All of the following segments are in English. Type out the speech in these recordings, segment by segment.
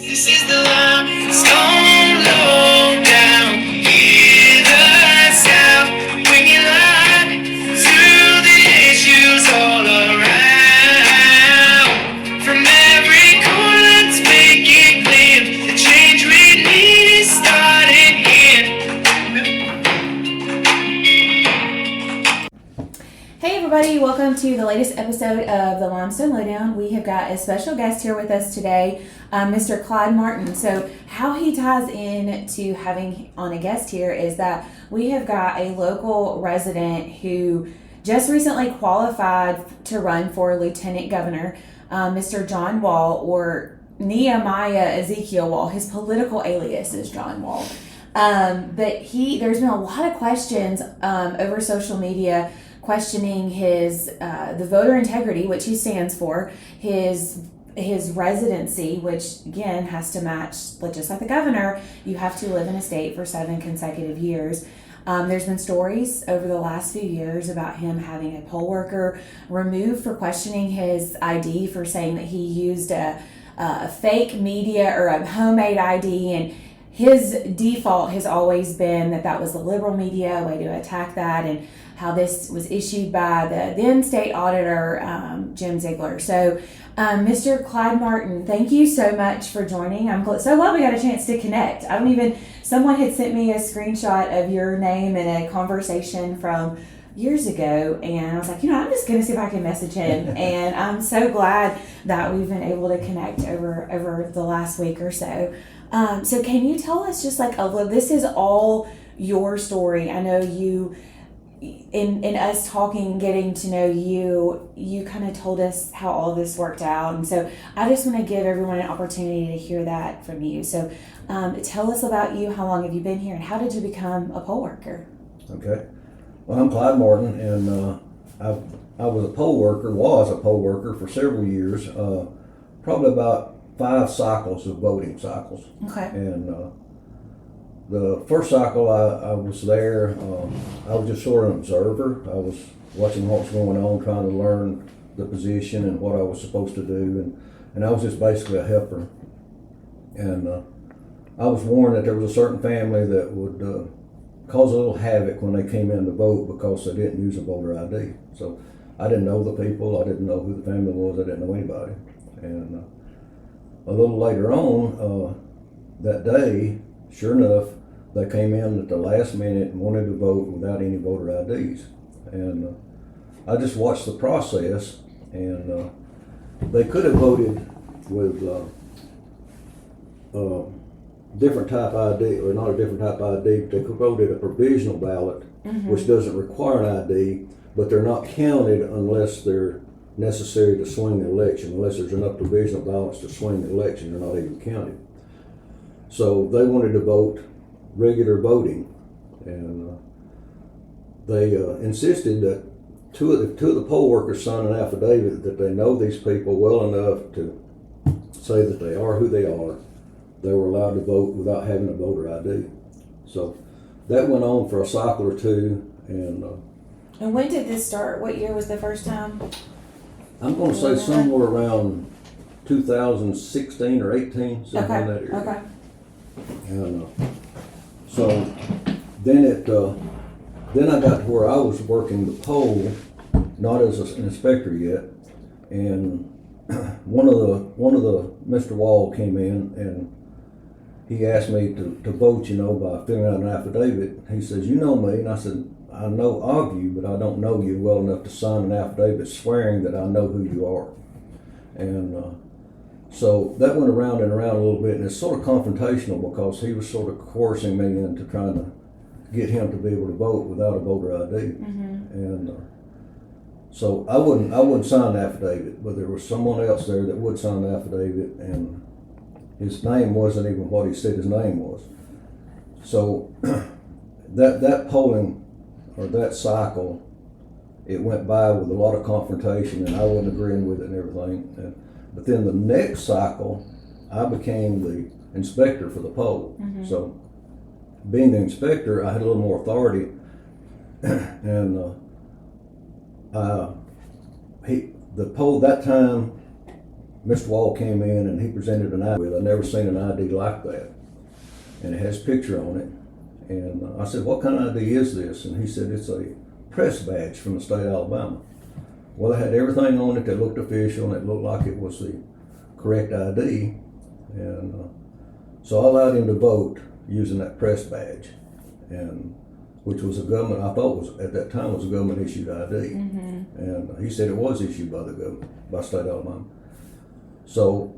This is the line, it's gone low down. Hear the sound when you lie through the issues all around. From every corner, let's make it clear. The change we need is starting here. Hey everybody, welcome to the latest episode of the Limestone Lowdown. We have got a special guest here with us today, Mr. Clyde Martin. So how he ties in to having on a guest here is that we have got a local resident who just recently qualified to run for Lieutenant Governor, Mr. John Wahl, or Nehemiah Ezekiel Wahl. His political alias is John Wahl. But there's been a lot of questions over social media questioning his the voter integrity, which he stands for, his residency, which again has to match, just like the governor, you have to live in a state for 7 consecutive years. There's been stories over the last few years about him having a poll worker removed for questioning his ID, for saying that he used a fake media or a homemade ID, and his default has always been that was the liberal media way to attack that, and how this was issued by the then state auditor, Jim Ziegler. So, Mr. Clyde Martin, thank you so much for joining. I'm so glad we got a chance to connect. Someone had sent me a screenshot of your name in a conversation from years ago, and I was like, I'm just going to see if I can message him. And I'm so glad that we've been able to connect over the last week or so. So can you tell us just this is all your story. I know you, in us talking, getting to know you, you kind of told us how all this worked out. And so I just want to give everyone an opportunity to hear that from you. So tell us about you. How long have you been here, and how did you become a poll worker? Okay. Well, I'm Clyde Martin, and I was a poll worker for several years, probably about 5 cycles of voting cycles. Okay. And the first cycle I was there, I was just sort of an observer. I was watching what was going on, trying to learn the position and what I was supposed to do, and I was just basically a helper. And I was warned that there was a certain family that would cause a little havoc when they came in to vote because they didn't use a voter ID. So I didn't know the people, I didn't know who the family was, I didn't know anybody. And a little later on that day, sure enough, they came in at the last minute and wanted to vote without any voter IDs. And I just watched the process, and they could have voted with different type ID, or not a different type ID, but they could vote at a provisional ballot, which doesn't require an ID, but they're not counted unless they're necessary to swing the election. Unless there's enough provisional ballots to swing the election, they're not even counted. So they wanted to vote regular voting, and they insisted that two of the poll workers signed an affidavit that they know these people well enough to say that they are who they are. They were allowed to vote without having a voter ID. So that went on for a cycle or two, and when did this start? What year was the first time? I'm going to say somewhere around 2016 or 18, something in that area. Okay. And so then then I got to where I was working the poll, not as an inspector yet, and one of the Mr. Wahl came in and he asked me to vote, by filling out an affidavit. He says, "You know me," and I said, "I know of you, but I don't know you well enough to sign an affidavit swearing that I know who you are." And so that went around and around a little bit, and it's sort of confrontational because he was sort of coercing me into trying to get him to be able to vote without a voter ID. And so I wouldn't sign the affidavit, but there was someone else there that would sign the affidavit, and his name wasn't even what he said his name was. So that polling, or that cycle, it went by with a lot of confrontation, and I wasn't agreeing with it and everything. But then the next cycle, I became the inspector for the poll. So being the inspector, I had a little more authority, and the poll that time, Mr. Wahl came in and he presented an ID. I'd never seen an ID like that. And it has a picture on it. And I said, what kind of ID is this? And he said, it's a press badge from the state of Alabama. Well, it had everything on it that looked official, and it looked like it was the correct ID. And so I allowed him to vote using that press badge, and which was a government, I thought was at that time was a government issued ID. And he said it was issued by the government, by state of Alabama. So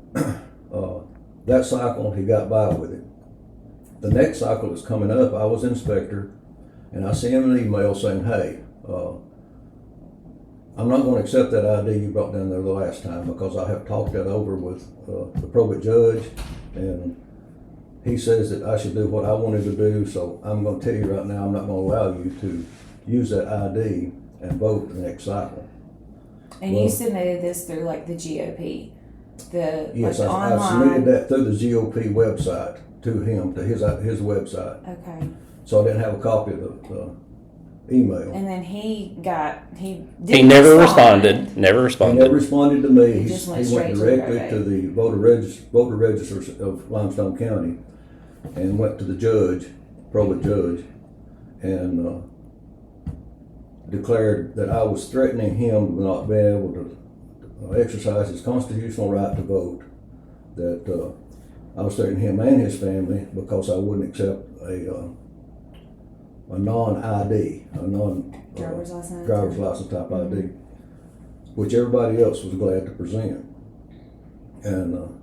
that cycle, he got by with it. The next cycle is coming up. I was inspector, and I sent him an email saying, hey, I'm not going to accept that ID you brought down there the last time, because I have talked that over with the probate judge, and he says that I should do what I wanted to do. So I'm going to tell you right now, I'm not going to allow you to use that ID and vote the next cycle. And you submitted this through like the GOP, Yes, like I submitted that through the GOP website to him, to his website. Okay. So I didn't have a copy of the email. And then he never responded. Never He responded. never responded to me. He just went He straight went to directly the to the voter registers of Limestone County, and went to the judge, probate judge, and declared that I was threatening him with not being able to exercise his constitutional right to vote. That I was threatening him and his family because I wouldn't accept a non-ID, a driver's license type ID, which everybody else was glad to present. And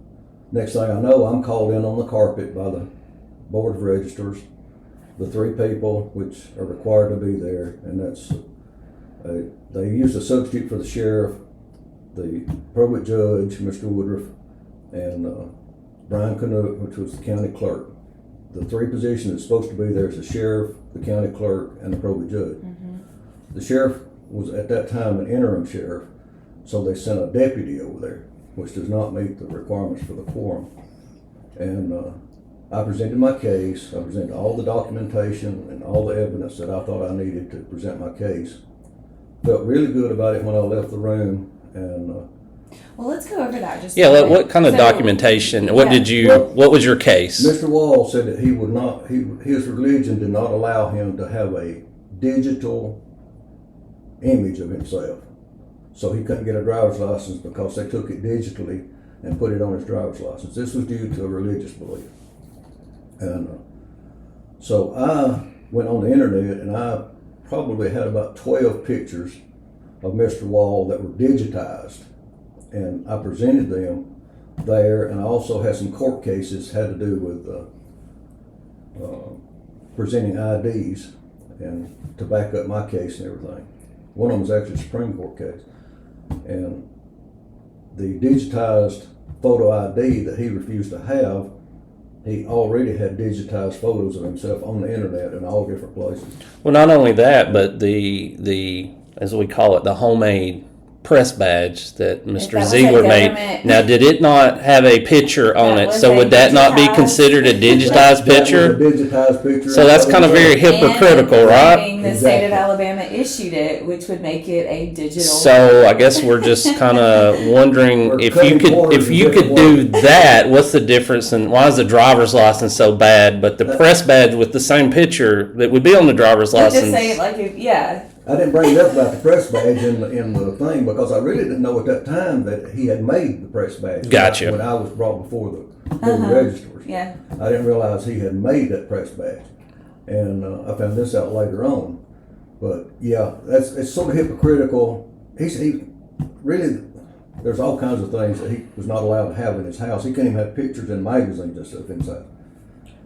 next thing I know, I'm called in on the carpet by the Board of Registers, the three people which are required to be there, and that's they used a substitute for the sheriff, the probate judge, Mr. Woodruff, and Brian Canuck, which was the county clerk. The three positions that's supposed to be there is the sheriff, the county clerk, and the probate judge. The sheriff was at that time an interim sheriff, so they sent a deputy over there, which does not meet the requirements for the quorum. And I presented my case. I presented all the documentation and all the evidence that I thought I needed to present my case. Felt really good about it when I left the room. And well, let's go over that. Just What kind of documentation? What did you? What was your case? Mr. Wahl said that he would not. His religion did not allow him to have a digital image of himself, so he couldn't get a driver's license because they took it digitally and put it on his driver's license. This was due to a religious belief, and so I went on the internet and I probably had about 12 pictures of Mr. Wahl that were digitized, and I presented them there. And I also had some court cases had to do with presenting IDs and to back up my case and everything. One of them was actually a Supreme Court case, and the digitized photo ID that he refused to have, he already had digitized photos of himself on the internet in all different places. Well, not only that, but the as we call it, the homemade press badge that Mr. Ziegler made. Now, did it not have a picture on it? So would that not be considered a digitized picture? That was a digitized picture. So that's kind of very hypocritical, right? The state of Alabama issued it, which would make it a digital. So I guess we're just kind of wondering if you could do that. What's the difference, and why is the driver's license so bad, but the press badge with the same picture that would be on the driver's license? Just say it like I didn't bring it up about the press badge in the thing because I really didn't know at that time that he had made the press badge. Gotcha. When I was brought before the Board of Registers. Yeah. I didn't realize he had made that press badge. And I found this out later on. But yeah, it's sort of hypocritical. He really, there's all kinds of things that he was not allowed to have in his house. He can't even have pictures in magazines and stuff inside.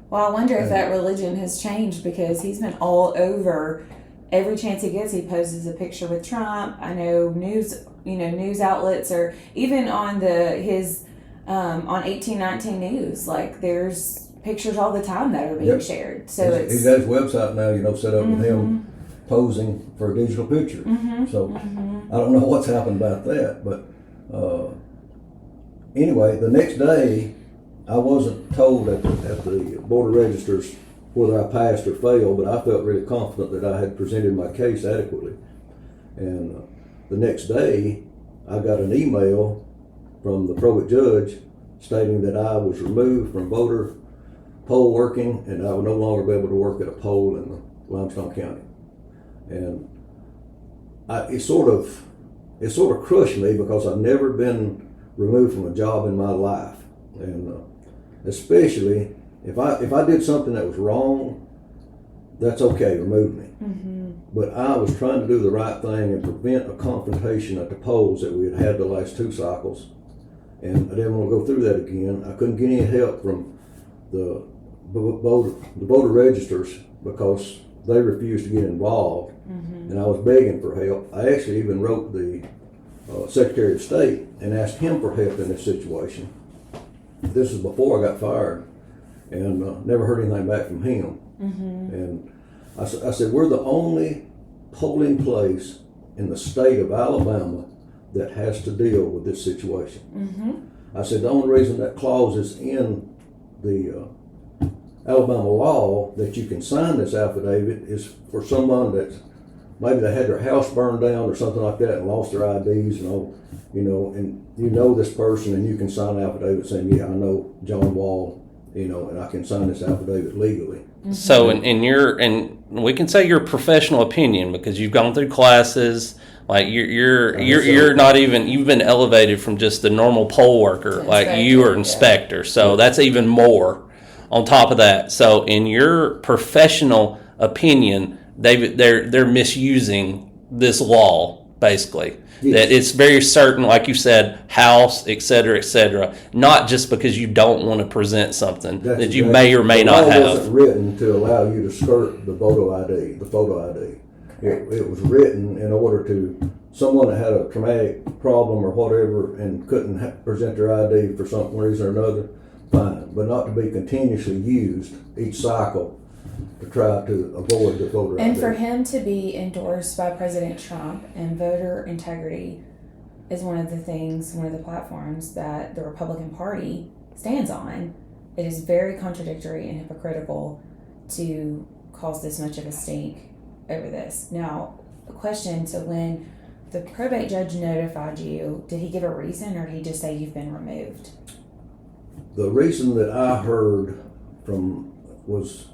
Well, I wonder if that religion has changed, because he's been all over. Every chance he gets, he poses a picture with Trump. I know news outlets, or even on his on 1819 News, like there's pictures all the time that are being shared. So he's got his website now, set up with him posing for a digital picture. So I don't know what's happened about that, but anyway, the next day I wasn't told at the Board of Registers whether I passed or failed, but I felt really confident that I had presented my case adequately. And the next day, I got an email from the probate judge stating that I was removed from voter poll working and I would no longer be able to work at a poll in the Limestone County. And it sort of crushed me because I've never been removed from a job in my life. And especially if I did something that was wrong, that's okay, remove me. Mm-hmm. But I was trying to do the right thing and prevent a confrontation at the polls that we had had the last 2 cycles. And I didn't want to go through that again. I couldn't get any help from the voter registers because they refused to get involved. Mm-hmm. And I was begging for help. I actually even wrote the Secretary of State and asked him for help in this situation. This was before I got fired, and never heard anything back from him. Mm-hmm. And I said, we're the only polling place in the state of Alabama that has to deal with this situation. Mm-hmm. I said, the only reason that clause is in the Alabama law that you can sign this affidavit is for someone that maybe they had their house burned down or something like that and lost their IDs and this person and you can sign an affidavit saying, yeah, I know John Wahl, and I can sign this affidavit legally. Mm-hmm. So and we can say your professional opinion because you've gone through classes. Like you're not even, you've been elevated from just the normal poll worker, like you are inspector. So that's even more on top of that. So in your professional opinion, they're misusing this law basically. Yes. That it's very certain, like you said, house, et cetera, not just because you don't want to present something that you may or may not have. The law wasn't written to allow you to skirt the photo ID. It was written in order to someone that had a traumatic problem or whatever and couldn't present their ID for some reason or another, fine, but not to be continuously used each cycle to try to avoid the voter ID. And for him to be endorsed by President Trump, and voter integrity is one of the platforms that the Republican Party stands on. It is very contradictory and hypocritical to cause this much of a stink over this. Now, a question, so when the probate judge notified you, did he give a reason or did he just say you've been removed? The reason that I heard from was,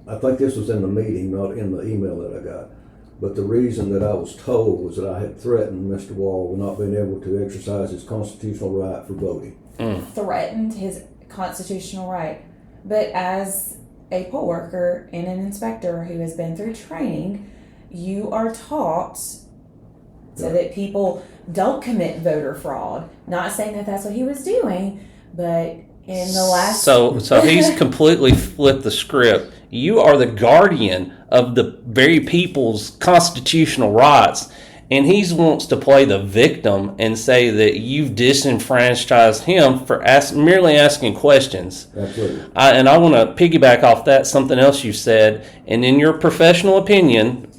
I think this was in the meeting, not in the email that I got, but the reason that I was told was that I had threatened Mr. Wahl with not being able to exercise his constitutional right for voting. Threatened his constitutional right. But as a poll worker and an inspector who has been through training, you are taught so that people don't commit voter fraud. Not saying that that's what he was doing, but in the last... So he's completely flipped the script. You are the guardian of the very people's constitutional rights, and he wants to play the victim and say that you've disenfranchised him for merely asking questions. Absolutely. I want to piggyback off that, something else you said, and in your professional opinion,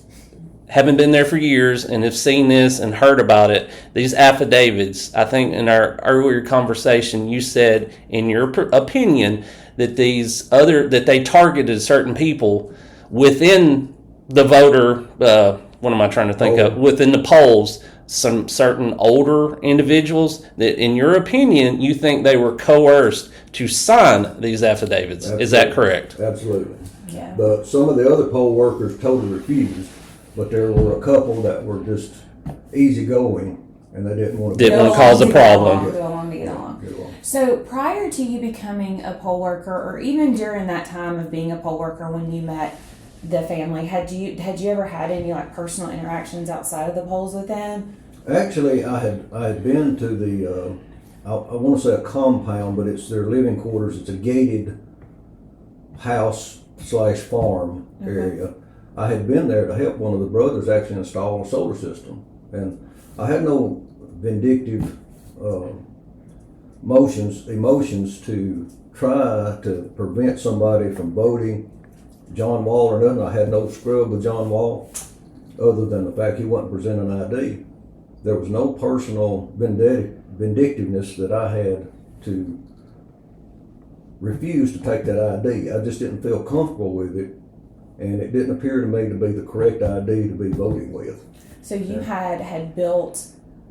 having been there for years and have seen this and heard about it, these affidavits, I think in our earlier conversation, you said in your opinion that that they targeted certain people within the voter, what am I trying to think of? Within the polls, some certain older individuals that in your opinion, you think they were coerced to sign these affidavits. Absolutely. Is that correct? Absolutely. Yeah. But some of the other poll workers totally refused, but there were a couple that were just easygoing and they didn't want to cause a problem. Go along to get along. So prior to you becoming a poll worker, or even during that time of being a poll worker when you met the family, had you ever had any like personal interactions outside of the polls with them? Actually, I had been to the I want to say a compound, but it's their living quarters. It's a gated house / farm area. I had been there to help one of the brothers actually install a solar system, and I had no vindictive emotions to try to prevent somebody from voting John Wahl or nothing. I had no scrub with John Wahl other than the fact he wasn't presenting an ID. There was no personal vindictiveness that I had to refuse to take that ID. I just didn't feel comfortable with it, and it didn't appear to me to be the correct ID to be voting with. So you had built,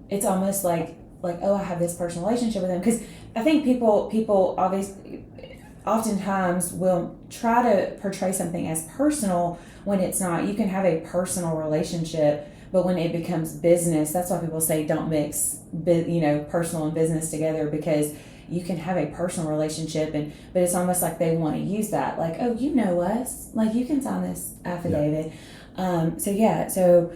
it's almost like like, oh, I have this personal relationship with them. Because I think people obviously oftentimes will try to portray something as personal when it's not. You can have a personal relationship, but when it becomes business, that's why people say don't mix, personal and business together, because you can have a personal relationship, but it's almost like they want to use that, like, oh, you know us, like you can sign this affidavit. So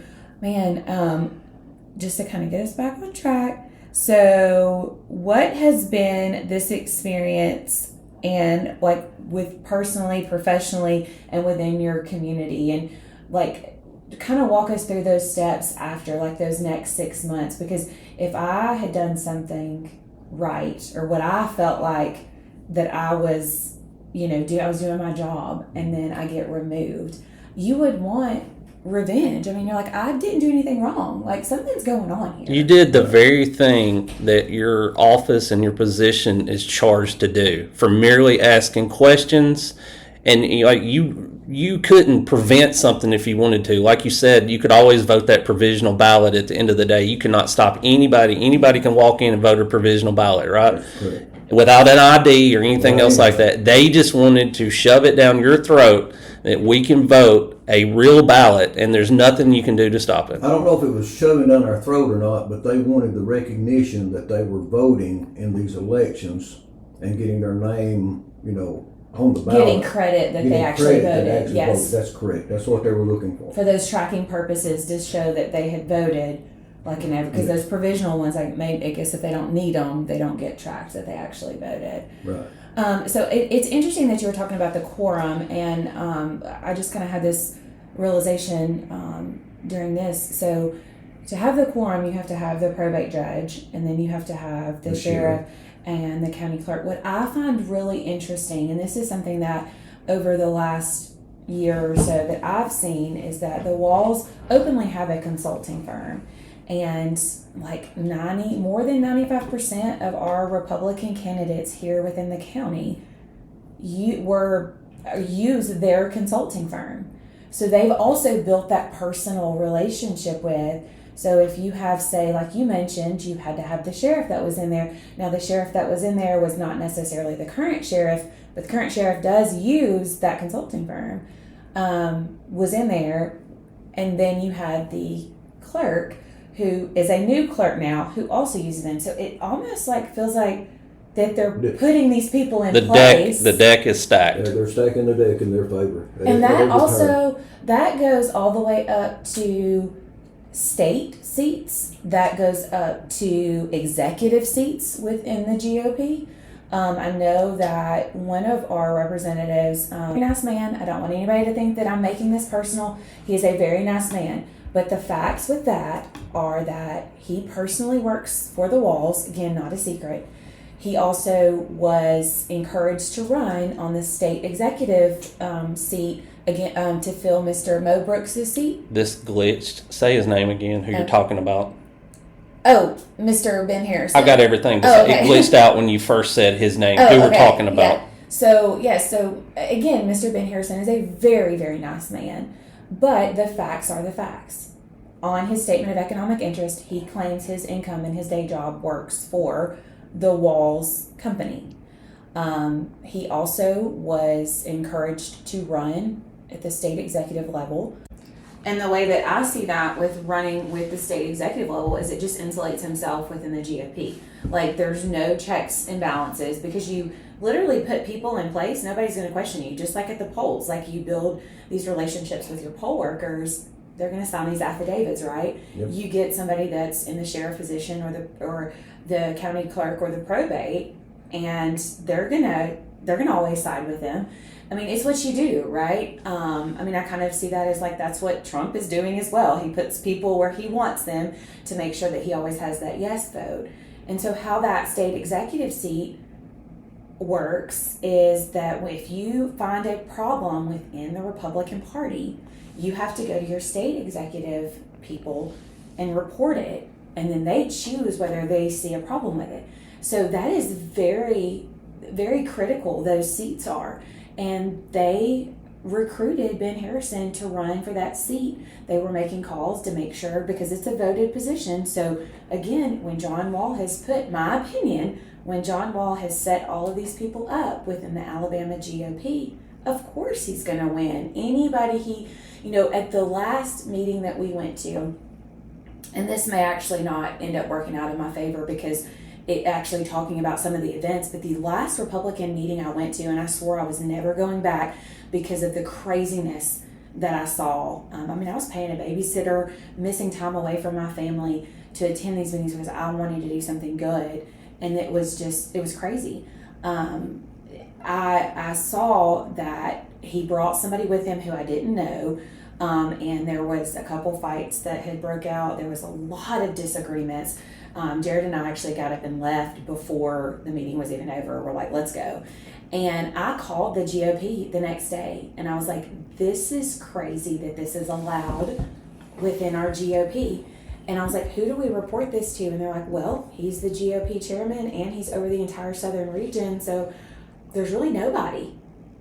just to kind of get us back on track. So what has been this experience, and like with personally, professionally, and within your community, and like kind of walk us through those steps after, like those next 6 months? Because if I had done something right, or what I felt like that I was, I was doing my job, and then I get removed, you would want revenge. I mean, you're like, I didn't do anything wrong. Like, something's going on here. You did the very thing that your office and your position is charged to do, for merely asking questions. And you couldn't prevent something if you wanted to. Like you said, you could always vote that provisional ballot at the end of the day. You cannot stop anybody. Anybody can walk in and vote a provisional ballot, right? Without an ID or anything else like that. They just wanted to shove it down your throat that we can vote a real ballot, and there's nothing you can do to stop it. I don't know if it was shoving down our throat or not, but they wanted the recognition that they were voting in these elections and getting their name, on the ballot. Getting credit that they actually voted. Yes. That's correct. That's what they were looking for. For those tracking purposes, to show that they had voted, like in every, because those provisional ones, I guess if they don't need them, they don't get tracked that they actually voted. Right. So it's interesting that you were talking about the quorum, and I just kind of had this realization during this. So to have the quorum, you have to have the probate judge, and then you have to have the sheriff and the county clerk. What I find really interesting, and this is something that over the last year or so that I've seen, is that the Walls openly have a consulting firm. And like more than 95% of our Republican candidates here within the county use their consulting firm. So they've also built that personal relationship with. So if you have, say, like you mentioned, you had to have the sheriff that was in there. Now the sheriff that was in there was not necessarily the current sheriff, but the current sheriff does use that consulting firm, was in there. And then you had the clerk, who is a new clerk now, who also uses them. So it almost like feels like that they're putting these people in place. The deck is stacked. They're stacking the deck in their favor. And that also, that goes all the way up to state seats. That goes up to executive seats within the GOP. I know that one of our representatives, very nice man. I don't want anybody to think that I'm making this personal. He is a very nice man. But the facts with that are that he personally works for the Walls. Again, not a secret. He also was encouraged to run on the state executive seat again, to fill Mr. Mo Brooks' seat. This glitched. Say his name again, who you're talking about. Oh, Mr. Ben Harrison. I got everything. Okay. It glitched out when you first said his name. Who we're talking about. Yeah. So again, Mr. Ben Harrison is a very, very nice man. But the facts are the facts. On his statement of economic interest, he claims his income and his day job works for the Walls company. He also was encouraged to run at the state executive level. And the way that I see that with running with the state executive level is it just insulates himself within the GOP. Like, there's no checks and balances, because you literally put people in place, nobody's going to question you. Just like at the polls, like you build these relationships with your poll workers, they're going to sign these affidavits, right? Yep. You get somebody that's in the sheriff position or the county clerk or the probate, and they're gonna always side with them. I mean, it's what you do, right? I kind of see that as like that's what Trump is doing as well. He puts people where he wants them to make sure that he always has that yes vote. And so how that state executive seat works is that if you find a problem within the Republican Party, you have to go to your state executive people and report it, and then they choose whether they see a problem with it. So that is very, very critical, those seats are. And they recruited Ben Harrison to run for that seat. They were making calls to make sure, because it's a voted position. So again, when John Wahl has put, my opinion, when John Wahl has set all of these people up within the Alabama GOP, of course he's going to win. Anybody at the last meeting that we went to, and this may actually not end up working out in my favor because it actually talking about some of the events, but the last Republican meeting I went to, and I swore I was never going back because of the craziness that I saw. I was paying a babysitter, missing time away from my family to attend these meetings because I wanted to do something good, and it was crazy. I saw that he brought somebody with him who I didn't know, and there was a couple fights that had broke out. There was a lot of disagreements. Jared and I actually got up and left before the meeting was even over. We're like, let's go. And I called the GOP the next day, and I was like, this is crazy that this is allowed within our GOP. And I was like, who do we report this to? And they're like, well, he's the GOP chairman, and he's over the entire southern region, so there's really nobody.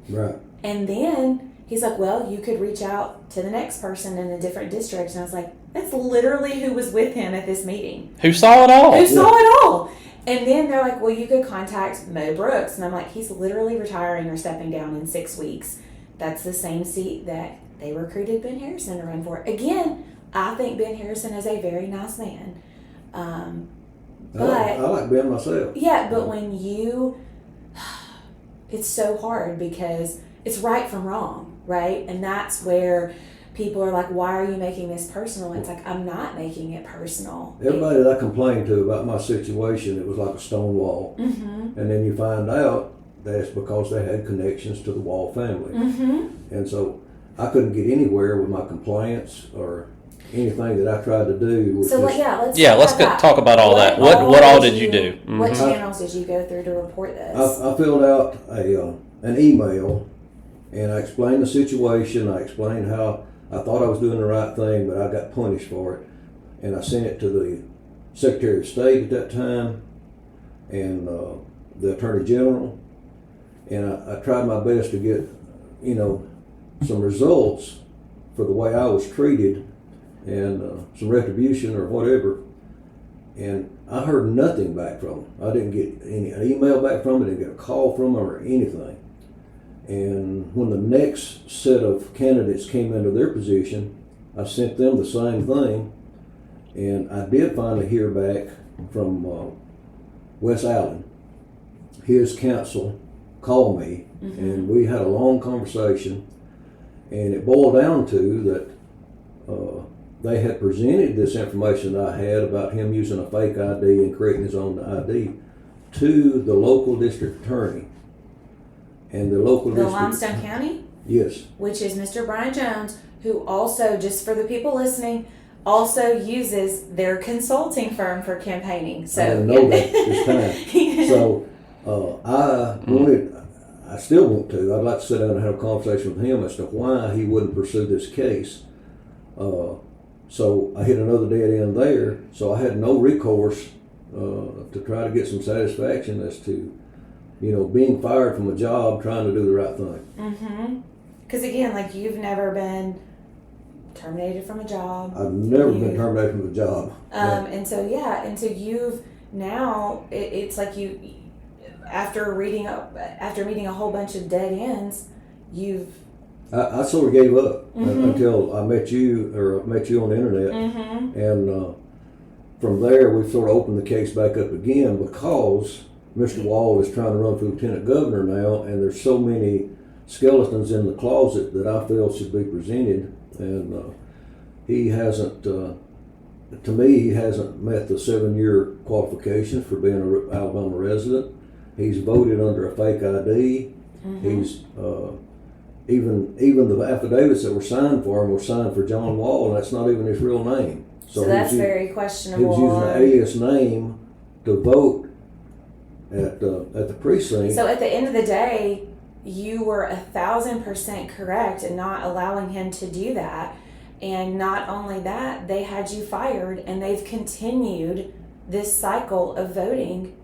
Right. And then he's like, well, you could reach out to the next person in a different district. And I was like, that's literally who was with him at this meeting. Who saw it all? Who saw it all? And then they're like, well, you could contact Mo Brooks. And I'm like, he's literally retiring or stepping down in 6 weeks. That's the same seat that they recruited Ben Harrison to run for. Again, I think Ben Harrison is a very nice man. But I like Ben myself. Yeah, but when it's so hard because it's right from wrong, right? And that's where people are like, why are you making this personal? It's like, I'm not making it personal. Everybody that I complained to about my situation, it was like a stone wall. Mm-hmm. And then you find out that's because they had connections to the Wahl family. Mm-hmm. And so I couldn't get anywhere with my complaints or anything that I tried to do. So let's talk about all that. What all did you do? Mm-hmm. What channels did you go through to report this? I filled out an email, and I explained the situation. I explained how I thought I was doing the right thing, but I got punished for it. And I sent it to the Secretary of State at that time and the Attorney General. And I tried my best to get, some results for the way I was treated and some retribution or whatever. And I heard nothing back from them. I didn't get an email back from them, I didn't get a call from them or anything. And when the next set of candidates came into their position, I sent them the same thing. And I did finally hear back from Wes Allen. His counsel called me, and we had a long conversation. And it boiled down to that they had presented this information that I had about him using a fake ID and creating his own ID to the local district attorney. And the Limestone County? Yes. Which is Mr. Brian Jones, who also, just for the people listening, also uses their consulting firm for campaigning. So I didn't know that this time. So I still want to. I'd like to sit down and have a conversation with him as to why he wouldn't pursue this case. So I hit another dead end there. So I had no recourse to try to get some satisfaction as to, being fired from a job, trying to do the right thing. Mm-hmm. Because again, you've never been terminated from a job. I've never been terminated from a job. And so you've now it's like you, after meeting a whole bunch of dead ends, I sort of gave up until I met you on the internet, and from there we sort of opened the case back up again because Mr. Wahl is trying to run for lieutenant governor now, and there's so many skeletons in the closet that I feel should be presented, and he hasn't. To me, he hasn't met the 7-year qualifications for being an Alabama resident. He's voted under a fake ID. He's even the affidavits that were signed for him were signed for John Wahl, and that's not even his real name. So that's very questionable. He was using an alias name to vote at the precinct. So at the end of the day, you were 1,000% correct in not allowing him to do that. And not only that, they had you fired, and they've continued this cycle of voting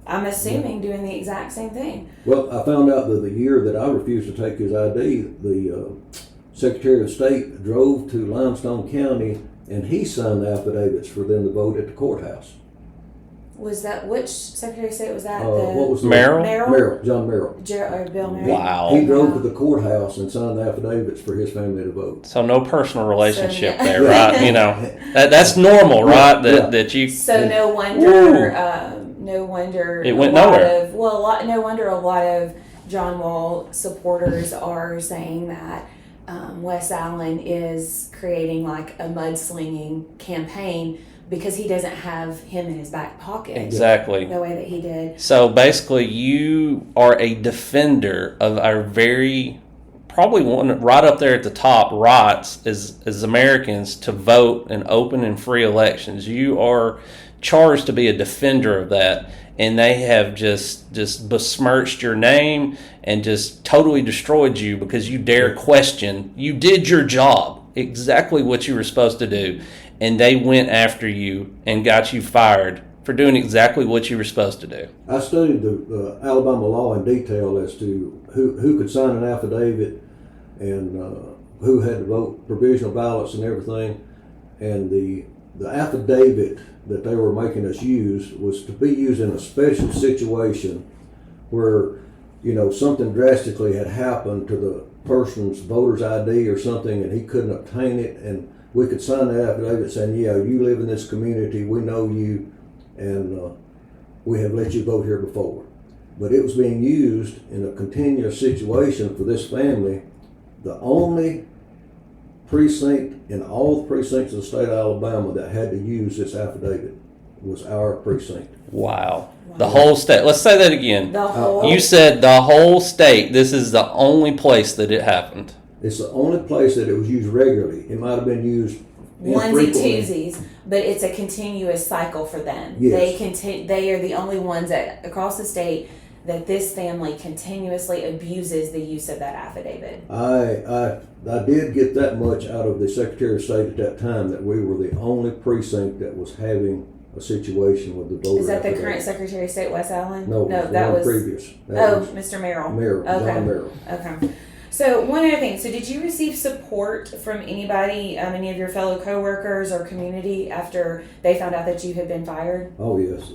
I'm assuming, doing the exact same thing. Well, I found out that the year that I refused to take his ID, the Secretary of State drove to Limestone County and he signed the affidavits for them to vote at the courthouse. Was that, which Secretary of State was that? What was the Merrill? Merrill, John Merrill. Or Bill Merrill? Wow. He drove to the courthouse and signed the affidavits for his family to vote. So no personal relationship So, there, right? You know, that's normal, right? That you. So no wonder, no wonder It went nowhere. No wonder a lot of John Wall supporters are saying that Wes Allen is creating like a mudslinging campaign because he doesn't have him in his back pocket. Exactly. The way that he did. So basically, you are a defender of our probably one right up there at the top rights as Americans to vote in open and free elections. You are charged to be a defender of that, and they have just besmirched your name and just totally destroyed you because you dare question. You did your job, exactly what you were supposed to do, and they went after you and got you fired for doing exactly what you were supposed to do. I studied the Alabama law in detail as to who could sign an affidavit and who had to vote provisional ballots and everything. And the affidavit that they were making us use was to be used in a special situation where, you know, something drastically had happened to the person's voter's ID or something and he couldn't obtain it, and we could sign the affidavit saying, yeah, you live in this community, we know you, and we have let you vote here before. But it was being used in a continuous situation for this family. The only precinct in all the precincts of the state of Alabama that had to use this affidavit was our precinct. Wow. The whole state. Let's say that again. The whole. You said the whole state. This is the only place that it happened. It's the only place that it was used regularly. It might have been used onesie infrequently. twosies, but it's a continuous cycle for them. Yes. They are the only ones that across the state that this family continuously abuses the use of that affidavit. I did get that much out of the Secretary of State at that time, that we were the only precinct that was having a situation with the voter Is that affidavit. the current Secretary of State, Wes Allen? No, that was previous. That was Mr. Merrill. Merrill, Okay. John Merrill. Okay. So one other thing. So did you receive support from anybody, any of your fellow coworkers or community after they found out that you had been fired? Oh yes.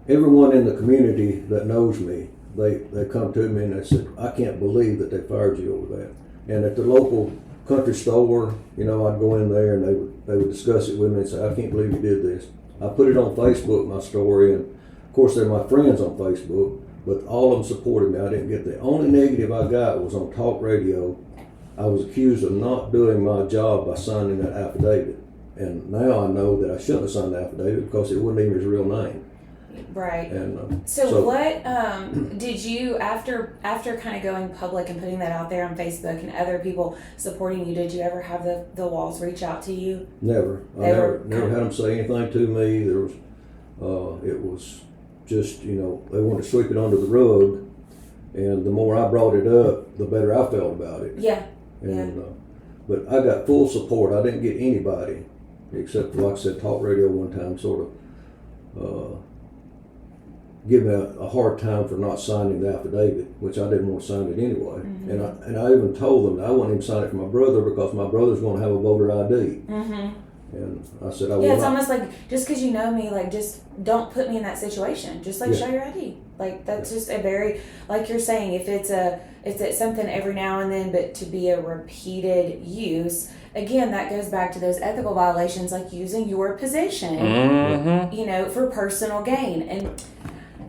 Everyone in the community that knows me, they come to me and they said, I can't believe that they fired you over that. And at the local country store, you know, I'd go in there and they would discuss it with me and say, I can't believe you did this. I put it on Facebook, my story, and of course they're my friends on Facebook, but all of them supported me. I didn't get the only negative I got was on talk radio. I was accused of not doing my job by signing that affidavit. And now I know that I shouldn't have signed the affidavit because it wasn't even his real name. Right. And so what did you, after kind of going public and putting that out there on Facebook and other people supporting you, did you ever have the Walls reach out to you? Never. I never had them say anything to me. There was, it was just, you know, they wanted to sweep it under the rug, and the more I brought it up, the better I felt about it. Yeah. And but I got full support. I didn't get anybody except for, like I said, talk radio one time sort of give me a hard time for not signing the affidavit, which I didn't want to sign it anyway. Mm-hmm. And I even told them that I wouldn't even sign it for my brother because my brother's going to have a voter ID. Mm-hmm. And I said, I will Yeah, it's not. almost like, just because you know me, like, just don't put me in that situation. Just, like, show your ID. Like, that's just a very, like you're saying, if it's something every now and then, but to be a repeated use, again, that goes back to those ethical violations, like using your position, you know, for personal gain. And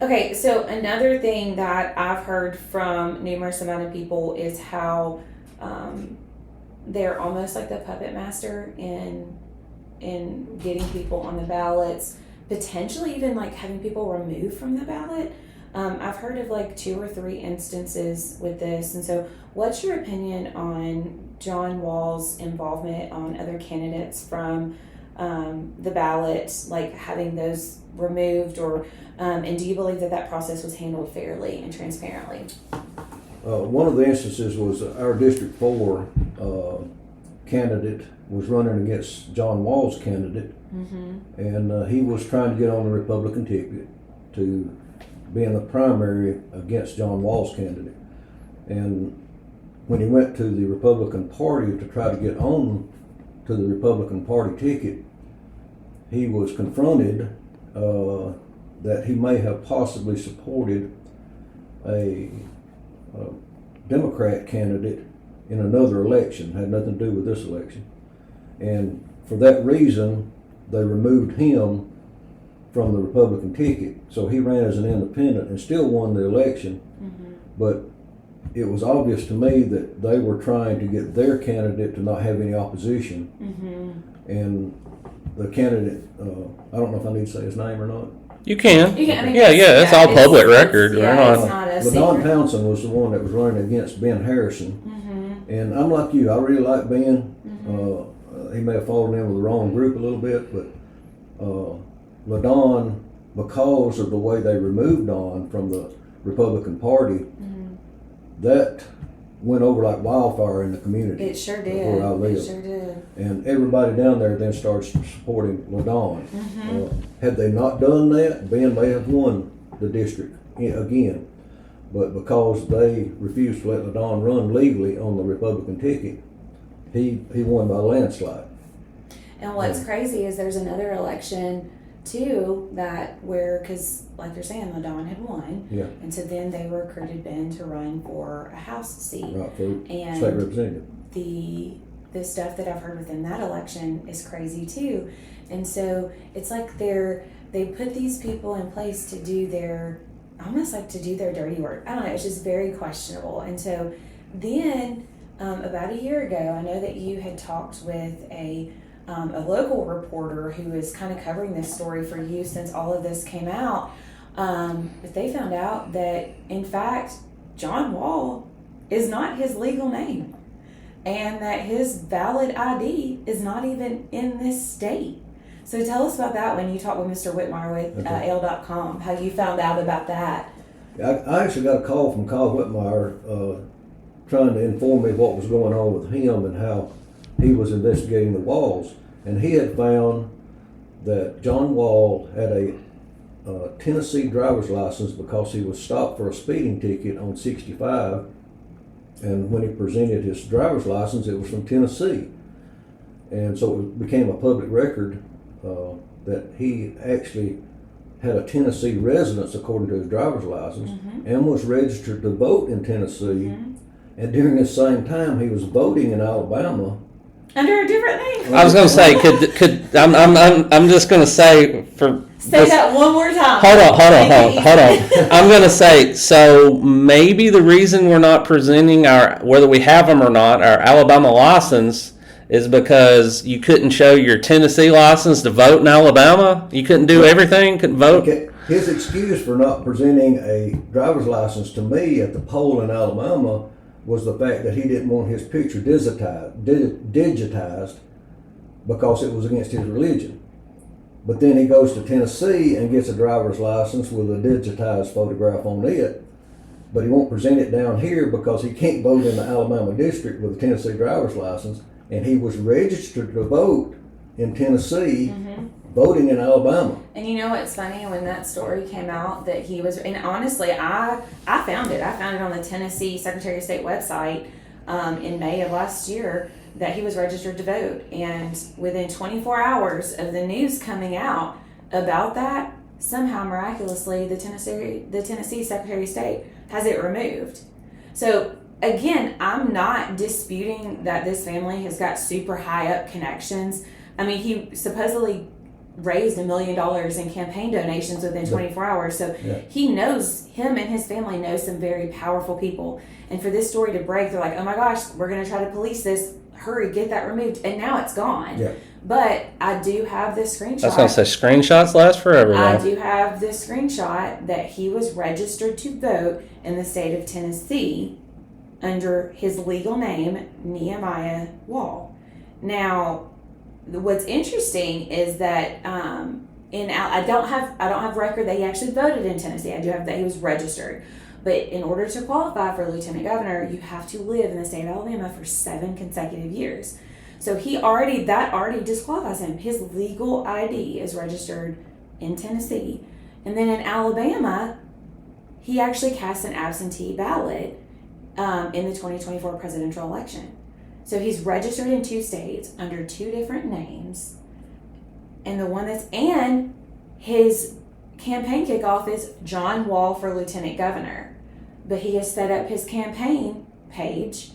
okay, so another thing that I've heard from numerous amount of people is how they're almost like the puppet master in getting people on the ballots, potentially even like having people removed from the ballot. I've heard of like 2 or 3 instances with this, and so what's your opinion on John Wall's involvement on other candidates from the ballot, like having those removed, or and do you believe that process was handled fairly and transparently? One of the instances was our District 4 candidate was running against John Wall's candidate, and he was trying to get on the Republican ticket to being the primary against John Wall's candidate. And when he went to the Republican Party to try to get on to the Republican Party ticket, he was confronted that he may have possibly supported a Democrat candidate in another election, had nothing to do with this election. And for that reason, they removed him from the Republican ticket. So he ran as an independent and still won the election. Mm-hmm. But it was obvious to me that they were trying to get their candidate to not have any opposition. Mm-hmm. And the candidate, I don't know if I need to say his name or not. You can. I mean, it's all public record. It's not a secret. LaDon Townsend was the one that was running against Ben Harrison. Mm-hmm. And I'm like you, I really like Ben. Mm-hmm. He may have fallen in with the wrong group a little bit, but LaDon, because of the way they removed Don from the Republican Party, mm-hmm. that went over like wildfire in the community. It sure did. Where I live. It sure did. And everybody down there then started supporting LaDon. Mm-hmm. Had they not done that, Ben may have won the district again. But because they refused to let LaDon run legally on the Republican ticket, he won by a landslide. And what's crazy is there's another election too because like you're saying, LaDon had won, and so then they recruited Ben to run for a House seat, right, for and state representative. The stuff that I've heard within that election is crazy too, and so it's like they put these people in place to do their dirty work. I don't know, it's just very questionable. And so then about a year ago, I know that you had talked with a local reporter who is kind of covering this story for you since all of this came out. But they found out that, in fact, John Wall is not his legal name, and that his valid ID is not even in this state. So tell us about that when you talked with Mr. Whitmire with AL.com, how you found out about that. I actually got a call from Kyle Whitmire trying to inform me what was going on with him and how he was investigating the Walls. And he had found that John Wall had a Tennessee driver's license because he was stopped for a speeding ticket on 65. And when he presented his driver's license, it was from Tennessee. And so it became a public record that he actually had a Tennessee residence according to his driver's license, mm-hmm. and was registered to vote in Tennessee. Mm-hmm. And during this same time, he was voting in Alabama under a different name. I was going to say, I'm just going to say that one more time. Hold on. I'm going to say, so maybe the reason we're not presenting whether we have them or not, our Alabama license is because you couldn't show your Tennessee license to vote in Alabama? You couldn't do everything? Couldn't vote? Okay. His excuse for not presenting a driver's license to me at the poll in Alabama was the fact that he didn't want his picture digitized because it was against his religion. But then he goes to Tennessee and gets a driver's license with a digitized photograph on it, but he won't present it down here because he can't vote in the Alabama district with a Tennessee driver's license, and he was registered to vote in Tennessee, mm-hmm. voting in Alabama. And you know what's funny? When that story came out that he was, and honestly, I found it on the Tennessee Secretary of State website in May of last year that he was registered to vote. And within 24 hours of the news coming out about that, somehow miraculously the Tennessee Secretary of State has it removed. So again, I'm not disputing that this family has got super high up connections. I mean, he supposedly raised $1 million in campaign donations within 24 hours. So he knows, him and his family know some very powerful people. And for this story to break, they're like, oh my gosh, we're going to try to police this. Hurry, get that removed. And now it's gone. Yeah. But I do have this screenshot. I was going to say, screenshots last forever. I do have this screenshot that he was registered to vote in the state of Tennessee under his legal name, Nehemiah Wall. Now, what's interesting is that I don't have record that he actually voted in Tennessee. I do have that he was registered. But in order to qualify for lieutenant governor, you have to live in the state of Alabama for 7 consecutive years. So that already disqualifies him. His legal ID is registered in Tennessee. And then in Alabama, he actually cast an absentee ballot in the 2024 presidential election. So he's registered in 2 states under 2 different names. And and his campaign kickoff is John Wall for Lieutenant Governor. But he has set up his campaign page,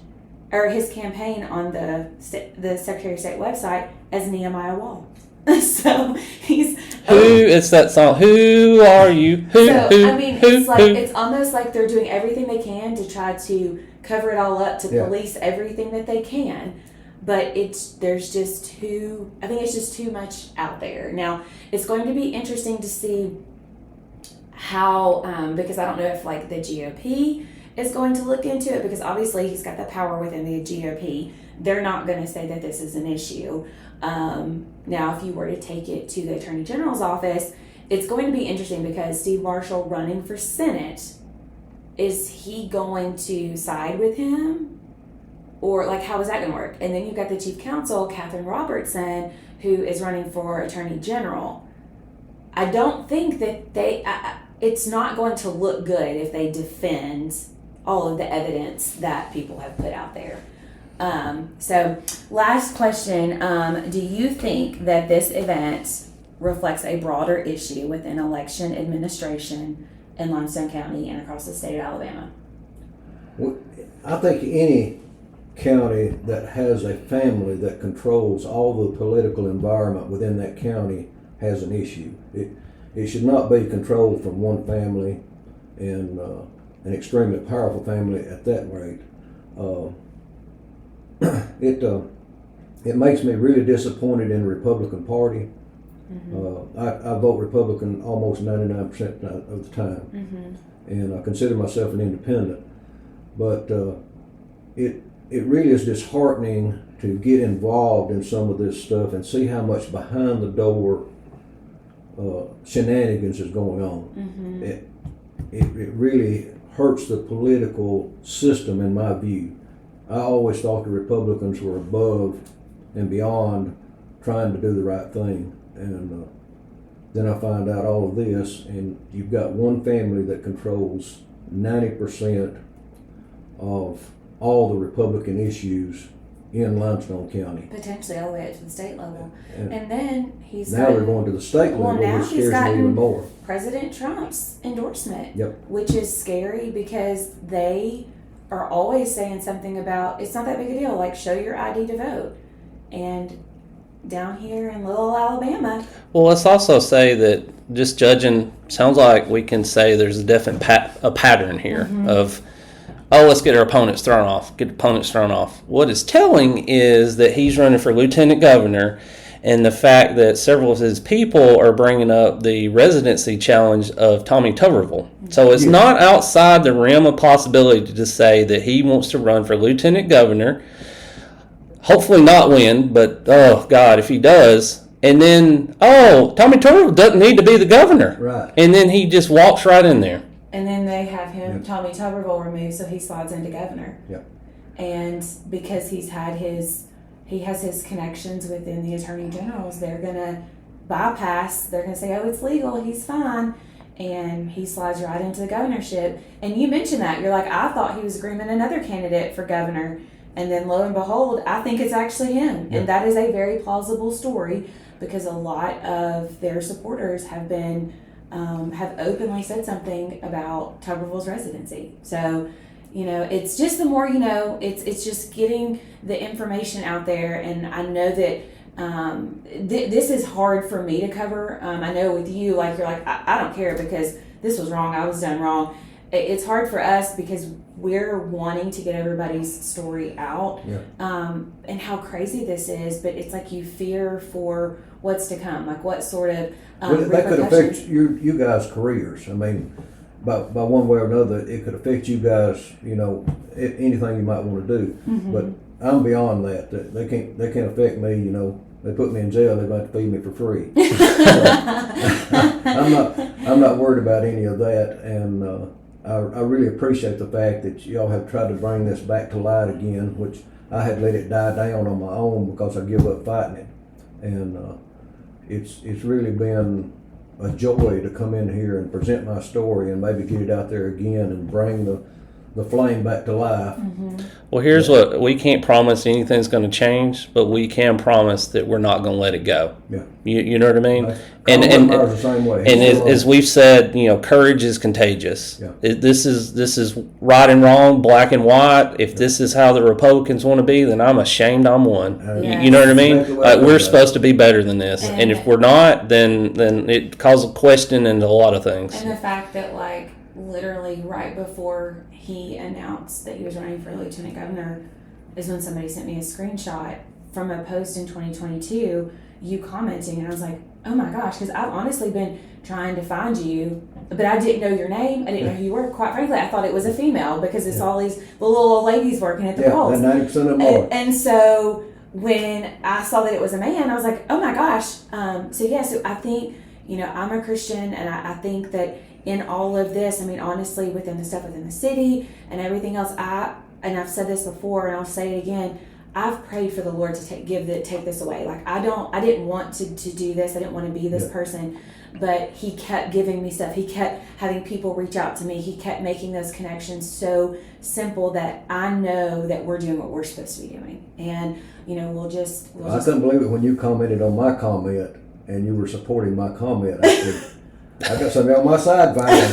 or his campaign on the Secretary of State website as Nehemiah Wall. So he's it's that song. Who are you? It's almost like they're doing everything they can to try to cover it all up, to police everything that they can. But there's just too much out there. Now, it's going to be interesting to see how, because I don't know if like the GOP is going to look into it, because obviously he's got the power within the GOP. They're not going to say that this is an issue. Now, if you were to take it to the Attorney General's office, it's going to be interesting because Steve Marshall running for Senate, is he going to side with him? Or like, how is that going to work? And then you've got the Chief Counsel, Catherine Robertson, who is running for Attorney General. I don't think that it's not going to look good if they defend all of the evidence that people have put out there. So last question, do you think that this event reflects a broader issue within election administration in Limestone County and across the state of Alabama? Well, I think any county that has a family that controls all the political environment within that county has an issue. It should not be controlled from one family, and an extremely powerful family at that rate. It makes me really disappointed in the Republican Party. Mm-hmm. I vote Republican almost 99% of the time, mm-hmm. and I consider myself an independent. But it really is disheartening to get involved in some of this stuff and see how much behind the door shenanigans is going on. Mm-hmm. It really hurts the political system, in my view. I always thought the Republicans were above and beyond trying to do the right thing, and then I find out all of this, and you've got one family that controls 90% of all the Republican issues in Limestone County. Potentially all the way up to the state level. And then he's now they're going to the state level, which scares me even more. President Trump's endorsement, yep. which is scary because they are always saying something about, it's not that big a deal, like show your ID to vote. And down here in little Alabama. Well, let's also say that just judging, sounds like we can say there's a definite pattern here mm-hmm. of, let's get our opponents thrown off. What it's telling is that he's running for lieutenant governor, and the fact that several of his people are bringing up the residency challenge of Tommy Tuberville. So it's not outside the realm of possibility to say that he wants to run for lieutenant governor, hopefully not win, but oh God, if he does, and then, Tommy Tuberville doesn't need to be the governor. Right. And then he just walks right in there. And then they have him, Tommy Tuberville, removed, so he slides into governor. Yep. And because he has his connections within the attorney generals, they're going to bypass, they're going to say, it's legal, he's fine. And he slides right into the governorship. And you mentioned that. You're like, I thought he was grooming another candidate for governor. And then lo and behold, I think it's actually him. Yep. And that is a very plausible story because a lot of their supporters have been have openly said something about Tuberville's residency. So, it's just the more, it's just getting the information out there. And I know that this is hard for me to cover. I know with you, like, you're like, I don't care because this was wrong. I was done wrong. It's hard for us because we're wanting to get everybody's story out, and how crazy this is. But it's like you fear for what's to come, like what sort of that could affect you guys' careers. I mean, by one way or another, it could affect you guys. Anything you might want to do. Mm-hmm. But I'm beyond that. They can't affect me. They put me in jail. They're about to feed me for free. I'm not worried about any of that, and I really appreciate the fact that y'all have tried to bring this back to light again, which I had let it die down on my own because I give up fighting it, and it's really been a joy to come in here and present my story and maybe get it out there again and bring the flame back to life. Well, here's what we can't promise anything's going to change, but we can promise that we're not going to let it go. Yeah. You know what I mean? Right. And Colin the same way. and as we've said, courage is contagious. Yeah. This is right and wrong, black and white. If this is how the Republicans want to be, then I'm ashamed I'm one. Yes. You know what I mean? Exactly what We're I supposed to be better than this, and if we're not, then it causes question into a lot of things. And the fact that, like, literally right before he announced that he was running for lieutenant governor is when somebody sent me a screenshot from a post in 2022, you commenting, and I was like, oh my gosh, because I've honestly been trying to find you, but I didn't know your name, I didn't know who you were. Quite frankly, I thought it was a female because it's all these the little old ladies working at the polls. Yeah, 90% of them are. And so when I saw that it was a man, I was like, oh my gosh. So I think, I'm a Christian, and I think that in all of this, I mean, honestly, within the stuff within the city and everything else, and I've said this before and I'll say it again, I've prayed for the Lord to take this away. Like, I didn't want to do this. I didn't want to be this person, but he kept giving me stuff. He kept having people reach out to me. He kept making those connections so simple that I know that we're doing what we're supposed to be doing. And, we'll just. I couldn't believe it when you commented on my comment and you were supporting my comment. I got something on my side finally.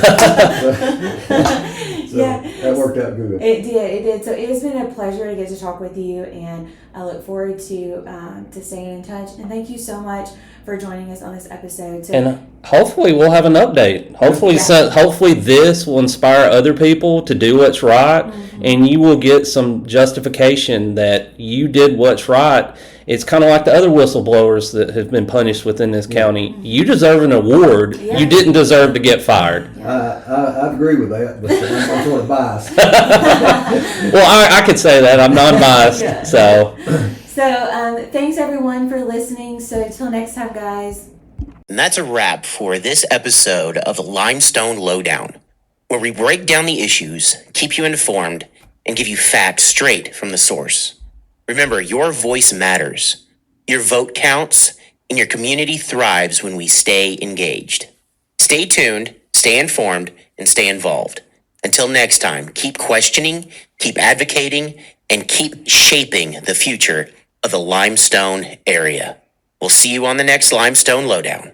So that worked out good. It did. So it has been a pleasure to get to talk with you, and I look forward to staying in touch. And thank you so much for joining us on this episode. So, and hopefully we'll have an update. Hopefully this will inspire other people to do what's right, and you will get some justification that you did what's right. It's kind of like the other whistleblowers that have been punished within this county. You deserve an award. Yeah. You didn't deserve to get fired. I agree with that, but I'm sort of biased. Well, I could say that. I'm non-biased. Yeah. So thanks everyone for listening. So until next time, guys. And that's a wrap for this episode of the Limestone Lowdown, where we break down the issues, keep you informed, and give you facts straight from the source. Remember, your voice matters. Your vote counts, and your community thrives when we stay engaged. Stay tuned, stay informed, and stay involved. Until next time, keep questioning, keep advocating, and keep shaping the future of the Limestone area. We'll see you on the next Limestone Lowdown.